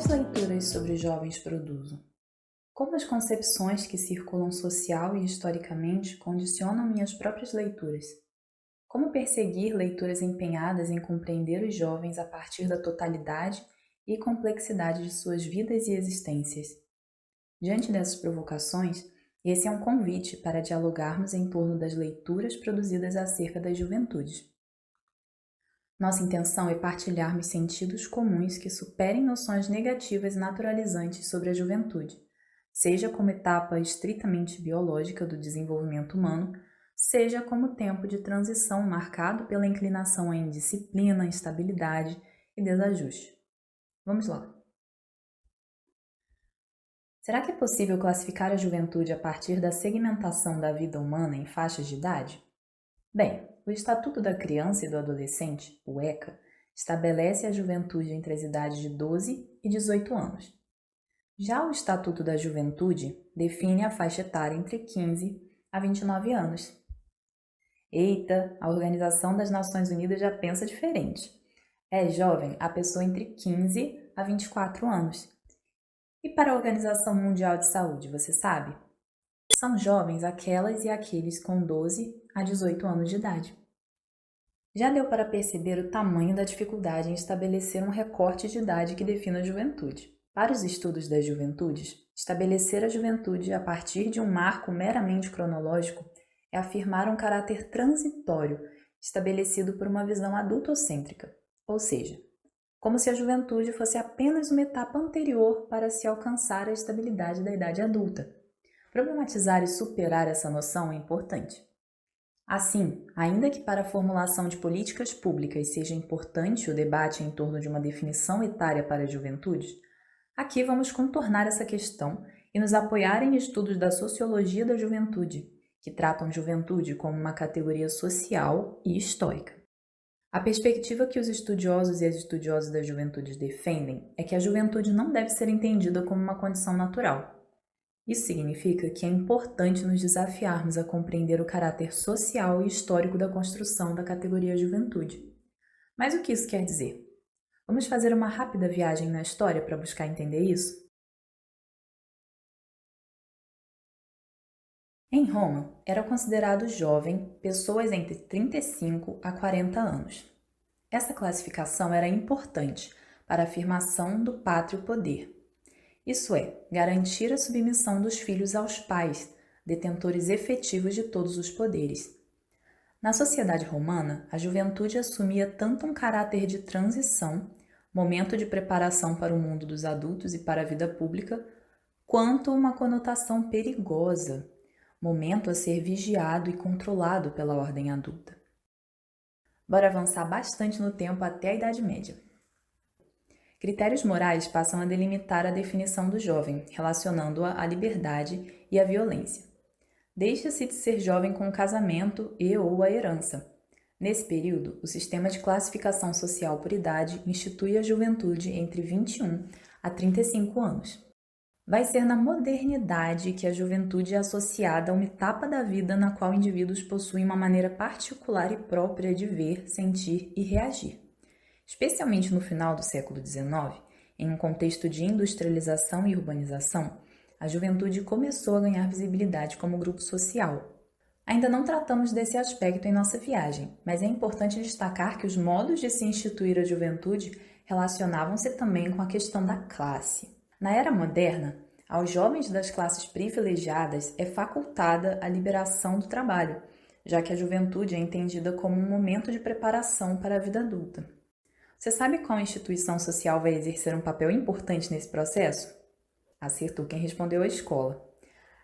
Quais leituras sobre jovens produzo? Como as concepções que circulam social e historicamente condicionam minhas próprias leituras? Como perseguir leituras empenhadas em compreender os jovens a partir da totalidade e complexidade de suas vidas e existências? Diante dessas provocações, esse é um convite para dialogarmos em torno das leituras produzidas acerca das juventudes. Nossa intenção é partilharmos sentidos comuns que superem noções negativas e naturalizantes sobre a juventude, seja como etapa estritamente biológica do desenvolvimento humano, seja como tempo de transição marcado pela inclinação à indisciplina, instabilidade e desajuste. Vamos lá! Será que é possível classificar a juventude a partir da segmentação da vida humana em faixas de idade? Bem, o Estatuto da Criança e do Adolescente, o ECA, estabelece a juventude entre as idades de 12 e 18 anos. Já o Estatuto da Juventude define a faixa etária entre 15 a 29 anos. Eita, a Organização das Nações Unidas já pensa diferente. É jovem a pessoa entre 15 a 24 anos. E para a Organização Mundial de Saúde, você sabe? São jovens aquelas e aqueles com 12 a 18 anos de idade. Já deu para perceber o tamanho da dificuldade em estabelecer um recorte de idade que defina a juventude. Para os estudos das juventudes, estabelecer a juventude a partir de um marco meramente cronológico é afirmar um caráter transitório estabelecido por uma visão adultocêntrica, ou seja, como se a juventude fosse apenas uma etapa anterior para se alcançar a estabilidade da idade adulta. Problematizar e superar essa noção é importante. Assim, ainda que para a formulação de políticas públicas seja importante o debate em torno de uma definição etária para as juventudes, aqui vamos contornar essa questão e nos apoiar em estudos da sociologia da juventude, que tratam juventude como uma categoria social e histórica. A perspectiva que os estudiosos e as estudiosas das juventudes defendem é que a juventude não deve ser entendida como uma condição natural. Isso significa que é importante nos desafiarmos a compreender o caráter social e histórico da construção da categoria juventude. Mas o que isso quer dizer? Vamos fazer uma rápida viagem na história para buscar entender isso? Em Roma, era considerado jovem pessoas entre 35 a 40 anos. Essa classificação era importante para a afirmação do pátrio poder. Isso é, garantir a submissão dos filhos aos pais, detentores efetivos de todos os poderes. Na sociedade romana, a juventude assumia tanto um caráter de transição, momento de preparação para o mundo dos adultos e para a vida pública, quanto uma conotação perigosa, momento a ser vigiado e controlado pela ordem adulta. Bora avançar bastante no tempo até a Idade Média. Critérios morais passam a delimitar a definição do jovem, relacionando-a à liberdade e à violência. Deixa-se de ser jovem com o casamento e/ou a herança. Nesse período, o sistema de classificação social por idade institui a juventude entre 21 a 35 anos. Vai ser na modernidade que a juventude é associada a uma etapa da vida na qual indivíduos possuem uma maneira particular e própria de ver, sentir e reagir. Especialmente no final do século XIX, em um contexto de industrialização e urbanização, a juventude começou a ganhar visibilidade como grupo social. Ainda não tratamos desse aspecto em nossa viagem, mas é importante destacar que os modos de se instituir a juventude relacionavam-se também com a questão da classe. Na era moderna, aos jovens das classes privilegiadas é facultada a liberação do trabalho, já que a juventude é entendida como um momento de preparação para a vida adulta. Você sabe qual instituição social vai exercer um papel importante nesse processo? Acertou quem respondeu a escola.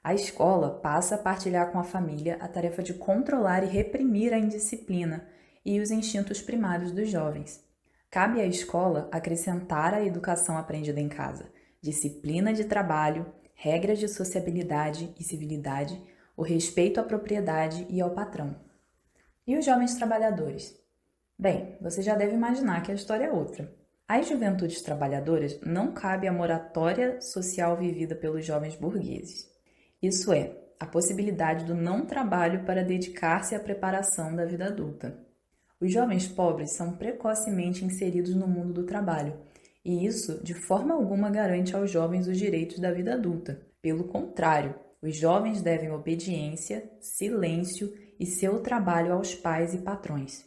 A escola passa a partilhar com a família a tarefa de controlar e reprimir a indisciplina e os instintos primários dos jovens. Cabe à escola acrescentar à educação aprendida em casa disciplina de trabalho, regras de sociabilidade e civilidade, o respeito à propriedade e ao patrão. E os jovens trabalhadores? Bem, você já deve imaginar que a história é outra. Às juventudes trabalhadoras não cabe a moratória social vivida pelos jovens burgueses. Isso é, a possibilidade do não trabalho para dedicar-se à preparação da vida adulta. Os jovens pobres são precocemente inseridos no mundo do trabalho E isso, de forma alguma, garante aos jovens os direitos da vida adulta. Pelo contrário, os jovens devem obediência, silêncio e seu trabalho aos pais e patrões.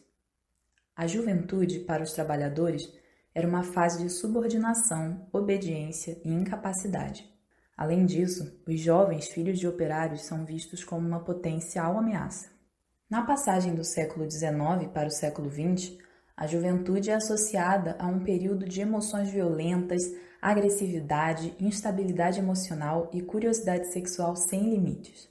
A juventude, para os trabalhadores, era uma fase de subordinação, obediência e incapacidade. Além disso, os jovens filhos de operários são vistos como uma potencial ameaça. Na passagem do século XIX para o século XX, a juventude é associada a um período de emoções violentas, agressividade, instabilidade emocional e curiosidade sexual sem limites.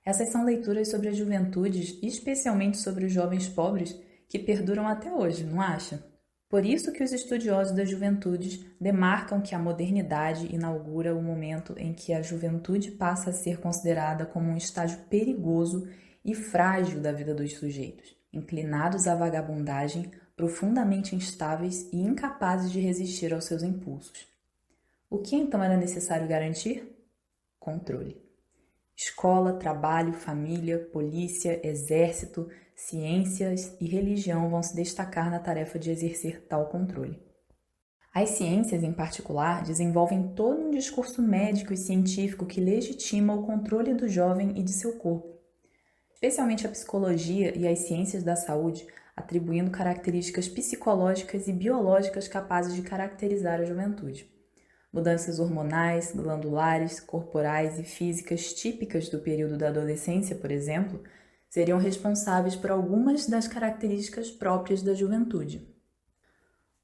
Essas são leituras sobre as juventudes, especialmente sobre os jovens pobres, que perduram até hoje, não acha? Por isso que os estudiosos das juventudes demarcam que a modernidade inaugura o momento em que a juventude passa a ser considerada como um estágio perigoso e frágil da vida dos sujeitos, inclinados à vagabundagem, profundamente instáveis e incapazes de resistir aos seus impulsos. O que então era necessário garantir? Controle. Escola, trabalho, família, polícia, exército, ciências e religião vão se destacar na tarefa de exercer tal controle. As ciências, em particular, desenvolvem todo um discurso médico e científico que legitima o controle do jovem e de seu corpo, especialmente a psicologia e as ciências da saúde, atribuindo características psicológicas e biológicas capazes de caracterizar a juventude. Mudanças hormonais, glandulares, corporais e físicas típicas do período da adolescência, por exemplo, seriam responsáveis por algumas das características próprias da juventude.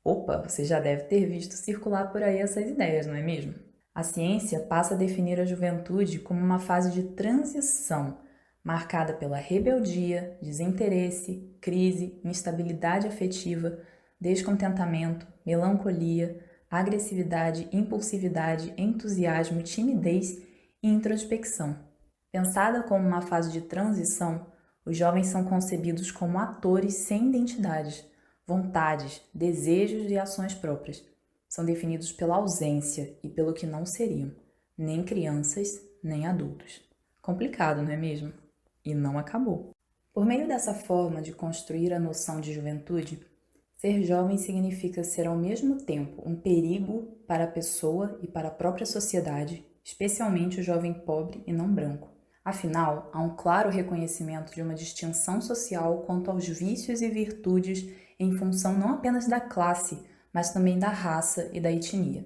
Opa, você já deve ter visto circular por aí essas ideias, não é mesmo? A ciência passa a definir a juventude como uma fase de transição, marcada pela rebeldia, desinteresse, crise, instabilidade afetiva, descontentamento, melancolia, agressividade, impulsividade, entusiasmo, timidez e introspecção. Pensada como uma fase de transição, os jovens são concebidos como atores sem identidades, vontades, desejos e ações próprias. São definidos pela ausência e pelo que não seriam, nem crianças, nem adultos. Complicado, não é mesmo? E não acabou. Por meio dessa forma de construir a noção de juventude, ser jovem significa ser ao mesmo tempo um perigo para a pessoa e para a própria sociedade, especialmente o jovem pobre e não branco. Afinal, há um claro reconhecimento de uma distinção social quanto aos vícios e virtudes em função não apenas da classe, mas também da raça e da etnia.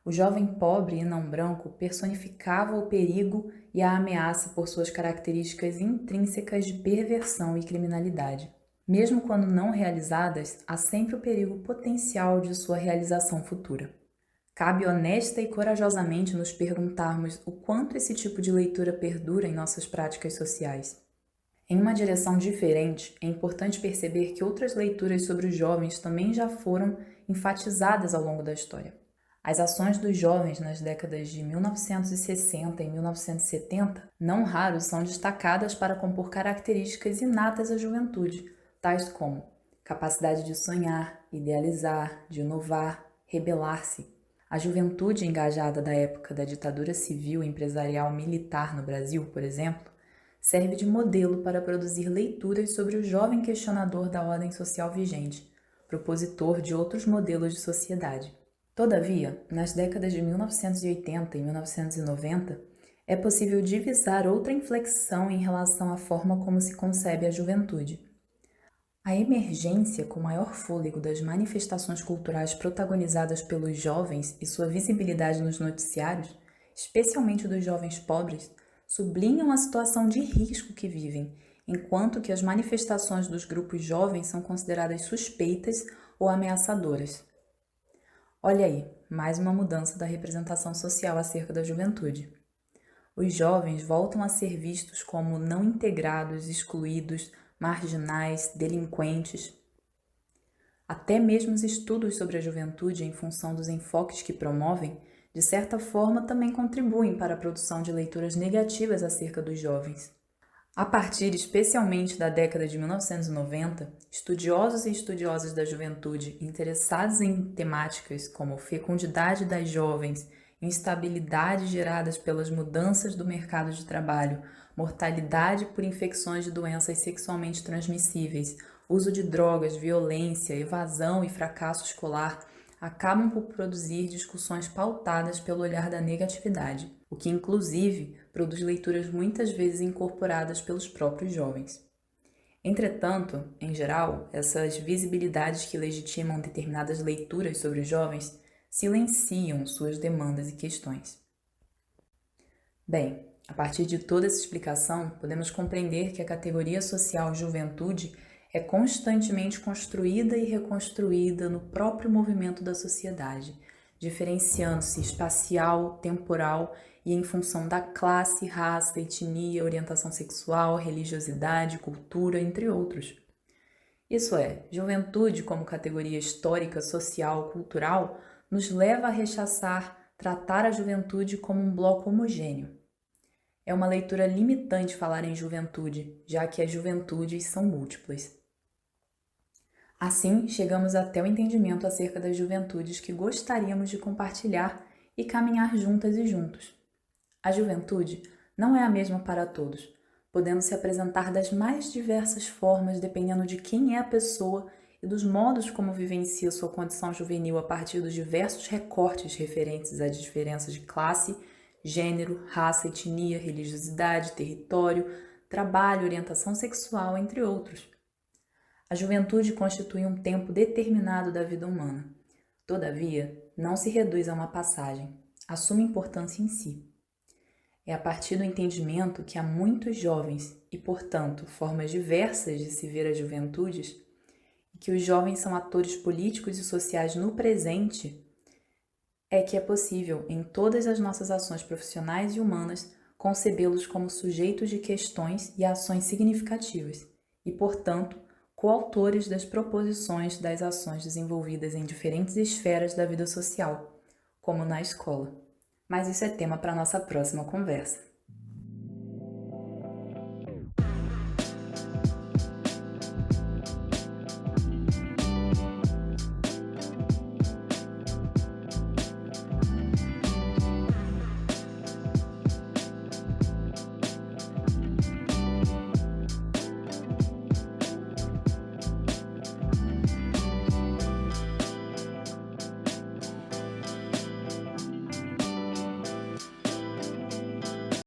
O jovem pobre e não branco personificava o perigo e a ameaça por suas características intrínsecas de perversão e criminalidade. Mesmo quando não realizadas, há sempre o perigo potencial de sua realização futura. Cabe honesta e corajosamente nos perguntarmos o quanto esse tipo de leitura perdura em nossas práticas sociais. Em uma direção diferente, é importante perceber que outras leituras sobre os jovens também já foram enfatizadas ao longo da história. As ações dos jovens nas décadas de 1960 e 1970, não raros, são destacadas para compor características inatas à juventude, tais como capacidade de sonhar, idealizar, de inovar, rebelar-se. A juventude engajada da época da ditadura civil e empresarial militar no Brasil, por exemplo, serve de modelo para produzir leituras sobre o jovem questionador da ordem social vigente, propositor de outros modelos de sociedade. Todavia, nas décadas de 1980 e 1990, é possível divisar outra inflexão em relação à forma como se concebe a juventude. A emergência com maior fôlego das manifestações culturais protagonizadas pelos jovens e sua visibilidade nos noticiários, especialmente dos jovens pobres, sublinham a situação de risco que vivem, enquanto que as manifestações dos grupos jovens são consideradas suspeitas ou ameaçadoras. Olha aí, mais uma mudança da representação social acerca da juventude. Os jovens voltam a ser vistos como não integrados, excluídos, marginais, delinquentes. Até mesmo os estudos sobre a juventude, em função dos enfoques que promovem, de certa forma também contribuem para a produção de leituras negativas acerca dos jovens. A partir especialmente da década de 1990, estudiosos e estudiosas da juventude interessados em temáticas como fecundidade das jovens, instabilidade geradas pelas mudanças do mercado de trabalho, mortalidade por infecções de doenças sexualmente transmissíveis, uso de drogas, violência, evasão e fracasso escolar, acabam por produzir discussões pautadas pelo olhar da negatividade, o que inclusive produz leituras muitas vezes incorporadas pelos próprios jovens. Entretanto, em geral, essas visibilidades que legitimam determinadas leituras sobre os jovens silenciam suas demandas e questões. Bem, a partir de toda essa explicação, podemos compreender que a categoria social juventude é constantemente construída e reconstruída no próprio movimento da sociedade, diferenciando-se espacial, temporal e em função da classe, raça, etnia, orientação sexual, religiosidade, cultura, entre outros. Isso é, juventude como categoria histórica, social, cultural, nos leva a rechaçar tratar a juventude como um bloco homogêneo. É uma leitura limitante falar em juventude, já que as juventudes são múltiplas. Assim, chegamos até o entendimento acerca das juventudes que gostaríamos de compartilhar e caminhar juntas e juntos. A juventude não é a mesma para todos, podendo se apresentar das mais diversas formas dependendo de quem é a pessoa e dos modos como vivencia sua condição juvenil a partir dos diversos recortes referentes às diferenças de classe, gênero, raça, etnia, religiosidade, território, trabalho, orientação sexual, entre outros. A juventude constitui um tempo determinado da vida humana. Todavia, não se reduz a uma passagem, assume importância em si. É a partir do entendimento que há muitos jovens e, portanto, formas diversas de se ver as juventudes, e que os jovens são atores políticos e sociais no presente, é que é possível, em todas as nossas ações profissionais e humanas, concebê-los como sujeitos de questões e ações significativas e, portanto, coautores das proposições das ações desenvolvidas em diferentes esferas da vida social, como na escola. Mas isso é tema para a nossa próxima conversa.